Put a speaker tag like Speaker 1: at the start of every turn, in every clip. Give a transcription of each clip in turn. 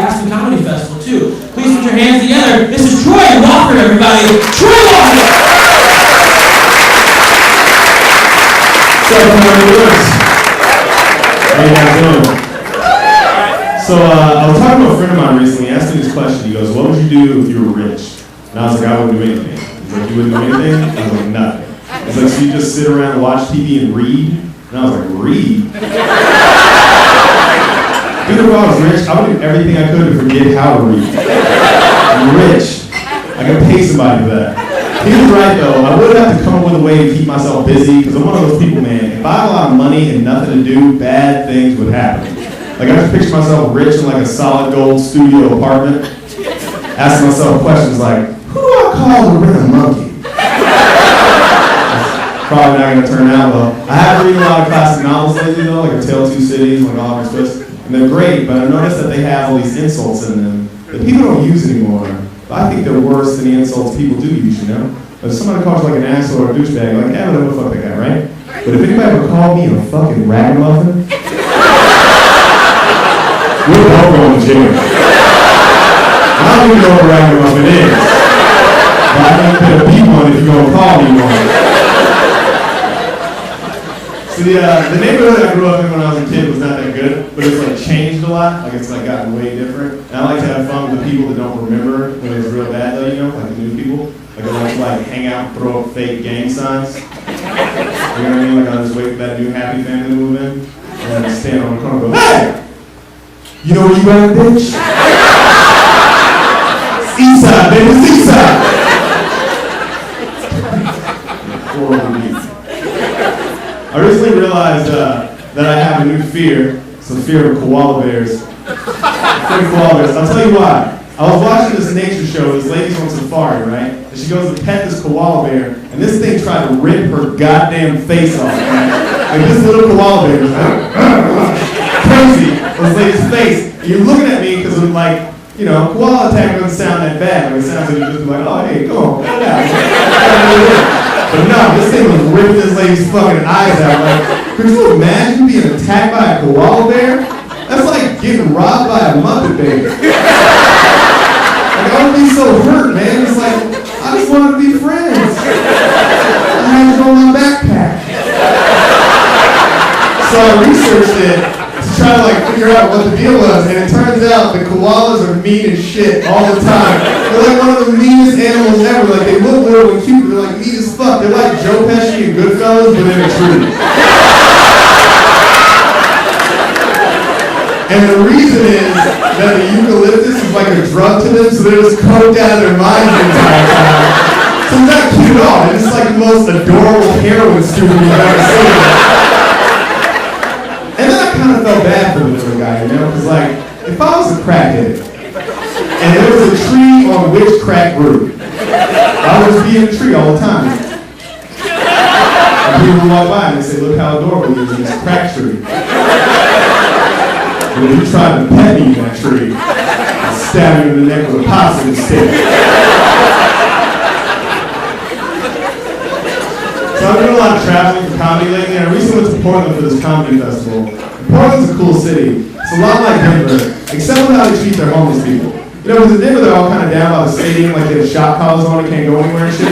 Speaker 1: Aspen Comedy Festival, too. Please put your hands together. This is Troy Walker, everybody. Troy Walker!
Speaker 2: What's up, everyone? How you guys doing? So I was talking to a friend of mine recently. He asked me this question. He goes, what would you do if you were rich? And I was like, I wouldn't do anything. He's like, you wouldn't do anything? I was like, nothing. He's like, so you just sit around and watch TV and read? And I was like, read? Dude, if I was rich, I would do everything I could to forget how to read. I'm rich. I could pay somebody for that. He was right though. I would have to come up with a way to keep myself busy because I'm one of those people, man. If I had a lot of money and nothing to do, bad things would happen. Like I just picture myself rich in like a solid gold studio apartment, asking myself questions like, who do I call to rent a monkey? Probably not gonna turn out well. I have read a lot of classic novels lately though, like A Tale of Two Cities, like Oliver Twist, and they're great, but I noticed that they have all these insults in them that people don't use anymore. But I think they're worse than the insults people do use, you know? If somebody calls you like an asshole or a douchebag, like, yeah, whatever, fuck that guy, right? But if anybody ever called me a fucking ragamuffin, we're both going to jail. I don't even know what a ragamuffin is. But I know you better be one if you're going to call me one. So the neighborhood I grew up in when I was a kid was not that good, but it's like changed a lot. Like it's like gotten way different. And I like to have fun with the people that don't remember when it was real bad though, you know, like the new people. Like I like to like hang out and throw up fake gang signs. You know what I mean? Like I just wait for that new happy family to move in. And then stand on the corner and go, hey! You know where you at, bitch? East side, baby, it's east side! I recently realized that I have a new fear. It's the fear of koala bears. Koala bears. I'll tell you why. I was watching this nature show. This lady's on safari, right? And she goes to pet this koala bear, and this thing tried to rip her goddamn face off. Right? Like this little koala bear was crazy on this lady's face. And you're looking at me because I'm like, you know, koala attack doesn't sound that bad. Like it sounds like you just be like, oh hey, go on, get it out. But no, this thing was ripping this lady's fucking eyes out. Like, could you imagine being attacked by a koala bear? That's like getting robbed by a Muppet baby. Like, I would be so hurt, man. It's like, I just wanted to be friends. I had to go in my backpack. So I researched it to try to like figure out what the deal was, and it turns out the koalas are mean as shit all the time. They're like one of the meanest animals ever. Like they look little and cute, but they're like mean as fuck. They're like Joe Pesci and Goodfellas, but in a tree. And the reason is that the eucalyptus is like a drug to them, so they're just coked out of their minds the entire time. So it's not cute at all. It's just like the most adorable heroin student you've ever seen. And then I kind of felt bad for the little guy, you know? Because, like, if I was a crackhead, and there was a tree on which crack grew, I would just be in the tree all the time. And people would walk by and they say, look how adorable he is in this crack tree. And if you tried to pet me in that tree, I'd stab you in the neck with a possum stick. So I've been doing a lot of traveling for comedy lately, and I recently went to Portland for this comedy festival. And Portland's a cool city. It's a lot like Denver, except for how they treat their homeless people. You know, because in Denver they're all kind of down by the stadium, like they have shop collars on and can't go anywhere and shit.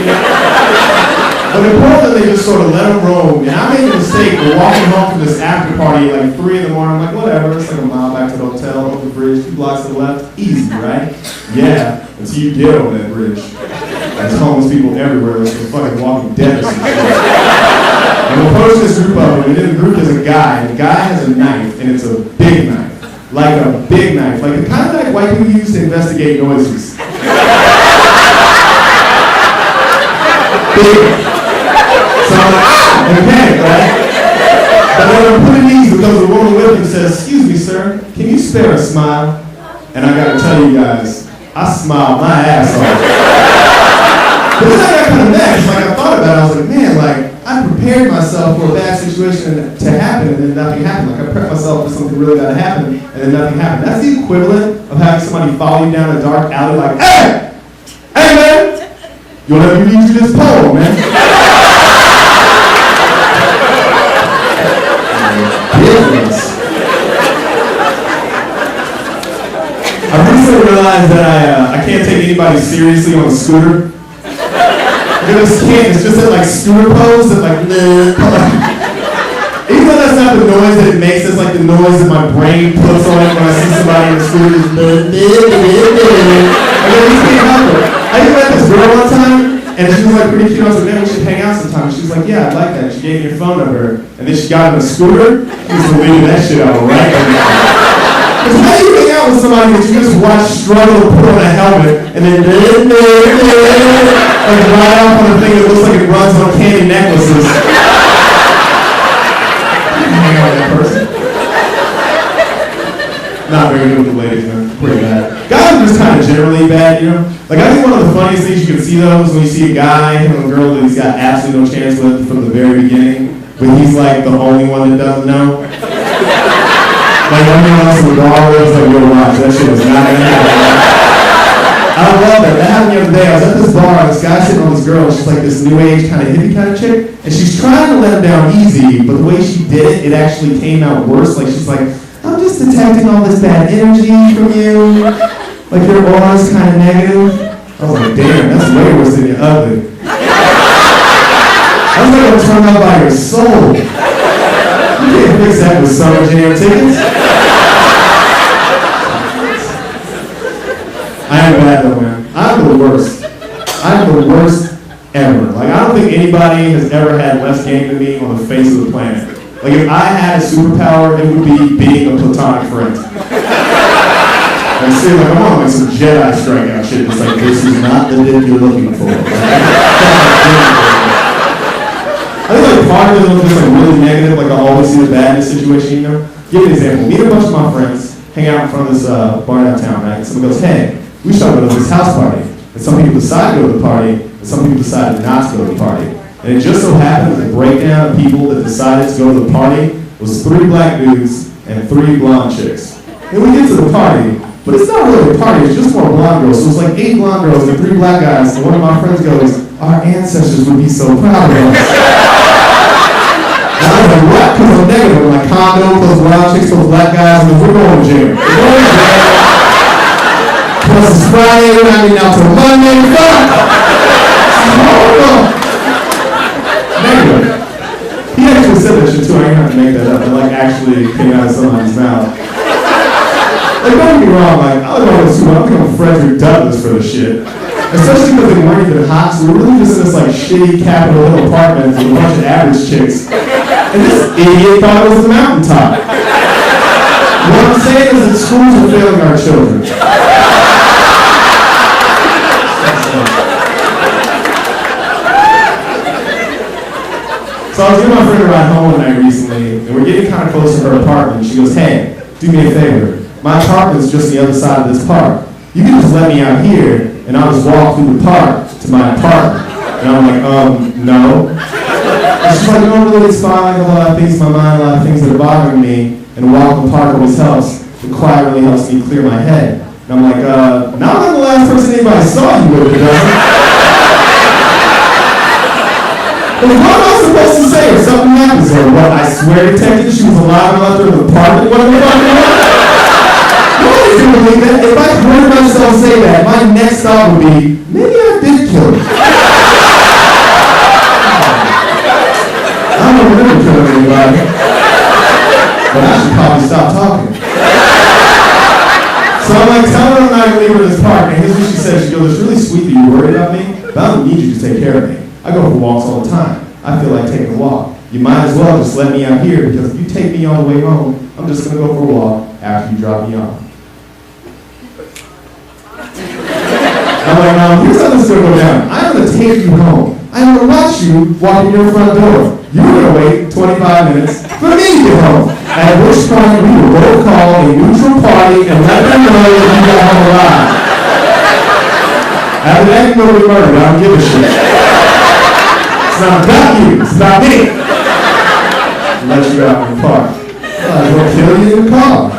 Speaker 2: But in Portland they just sort of let them roam. And I made the mistake of walking home from this after party at like 3 in the morning. I'm like, whatever, it's like a mile back to the hotel, over the bridge, 2 blocks to the left. Easy, right? Yeah, until you get over that bridge. There's homeless people everywhere. There's like fucking Walking Dead or some shit. And we'll approach this group of them, and in the group there's a guy. And the guy has a knife, and it's a big knife. Like a big knife. Like the kind of knife white people use to investigate noises. Big. So I'm like, ah! And panic, right? But then I'm putting these because the woman with him says, excuse me, sir, can you spare a smile? And I gotta tell you guys, I smiled my ass off. But then I got kind of mad. Like I thought about it, I was like, man, like I prepared myself for a bad situation to happen and then nothing happened. Like I prepped myself for something really bad to happen and then nothing happened. That's the equivalent of having somebody follow you down a dark alley like, hey! Hey man! You wanna let me read you this poem, man? I recently realized that I can't take anybody seriously on a scooter. It's just that like scooter pose that like even though that's not the noise that it makes, it's like the noise that my brain puts on it when I see somebody in the scooter. I even met this girl one time, and she was like pretty cute. I was like, man, we should hang out sometime. She was like, yeah, I'd like that. She gave me her phone number, and then she got in a scooter. She was deleting that shit out, right? Because how do you hang out with somebody that you just watch struggle to put on a helmet, and then like ride off on a thing that looks like it runs on candy necklaces? Hang out with that person. Not very good with the ladies, man. Pretty bad. Guys are just kind of generally bad, you know? Like, I think one of the funniest things you can see, though, is when you see a guy hit on a girl that he's got absolutely no chance with from the very beginning, but he's, like, the only one that doesn't know. Like, everyone else in the bar was like, yo, watch, that shit was not gonna happen. I love that. That happened the other day. I was at this bar, and this guy sitting on this girl, she's like this new age kind of hippie kind of chick, and she's trying to let him down easy, but the way she did it, it actually came out worse. Like, she's like, I'm just detecting all this bad energy from you. Like, your aura's kind of negative. I was like, damn, that's way worse than you're ugly. I was like, I'm turned on by your soul. You can't fix that with summer jam tickets. I am bad though, man. I'm the worst. I'm the worst ever. Like, I don't think anybody has ever had less game than me on the face of the planet. Like, if I had a superpower, it would be being a platonic friend. And see, like, I'm on like some Jedi strikeout shit. It's like, this is not the dick you're looking for. I think like part of it looks just like really negative, like I always see the bad in this situation, you know? Give an example. Meet a bunch of my friends, hang out in front of this bar downtown, right? Someone goes, hey, we should go to this house party. And some people decide to go to the party, and some people decided not to go to the party. And it just so happened that the breakdown of people that decided to go to the party was 3 black dudes and 3 blonde chicks. And we get to the party, but it's not really a party, it's just more blonde girls. So it's like 8 blonde girls and 3 black guys, and one of my friends goes, our ancestors would be so proud of us. And I was like, what? Because I'm negative. I'm like, condo, plus blonde chicks, plus black guys, and then we're going to jail. We're going to jail. Plus it's Friday, we're not getting out till Monday, fuck! Negative. He actually said that shit too, I didn't have to make that up. It like actually came out of somebody's mouth. Like, don't get me wrong, like, I don't know what I think I'm Frederick Douglass for this shit. Especially because they weren't even hot, so we're really just in this like shitty Capitol Hill apartment with a bunch of average chicks. And this idiot thought it was the mountaintop. What I'm saying is that schools are failing our children. So I was giving my friend a ride home one night recently, and we're getting kind of close to her apartment. She goes, hey, do me a favor. My apartment's just the other side of this park. You can just let me out here, and I'll just walk through the park to my apartment. And I'm like, no. And she's like, no, really, it's fine. I have a lot of things in my mind, a lot of things that are bothering me, and a walk in the park always helps. The quiet really helps me clear my head. And I'm like, now I'm the last person anybody saw you with it, doesn't it? What am I supposed to say if something happens? Or what, I swear detective, she was alive and left her in the apartment? What am I talking about? Nobody's gonna believe that. If I heard myself say that, my next thought would be, maybe I did kill her. I don't remember killing anybody. But I should probably stop talking. So I'm like, tell her I'm not gonna leave her in this park. And here's what she said. She goes, it's really sweet that you're worried about me, but I don't need you to take care of me. I go for walks all the time. I feel like taking a walk. You might as well just let me out here, because if you take me all the way home, I'm just going to go for a walk after you drop me off. I'm like, here's how this is going to go down. I'm going to take you home. I'm going to watch you walk in your front door. You're going to wait 25 minutes for me to get home. At which point, we will both call a neutral party and let them know that you got home alive. After that, you go to be murdered. I don't give a shit. It's not about you, it's about me. Let you out in the park. I'll kill you in the car.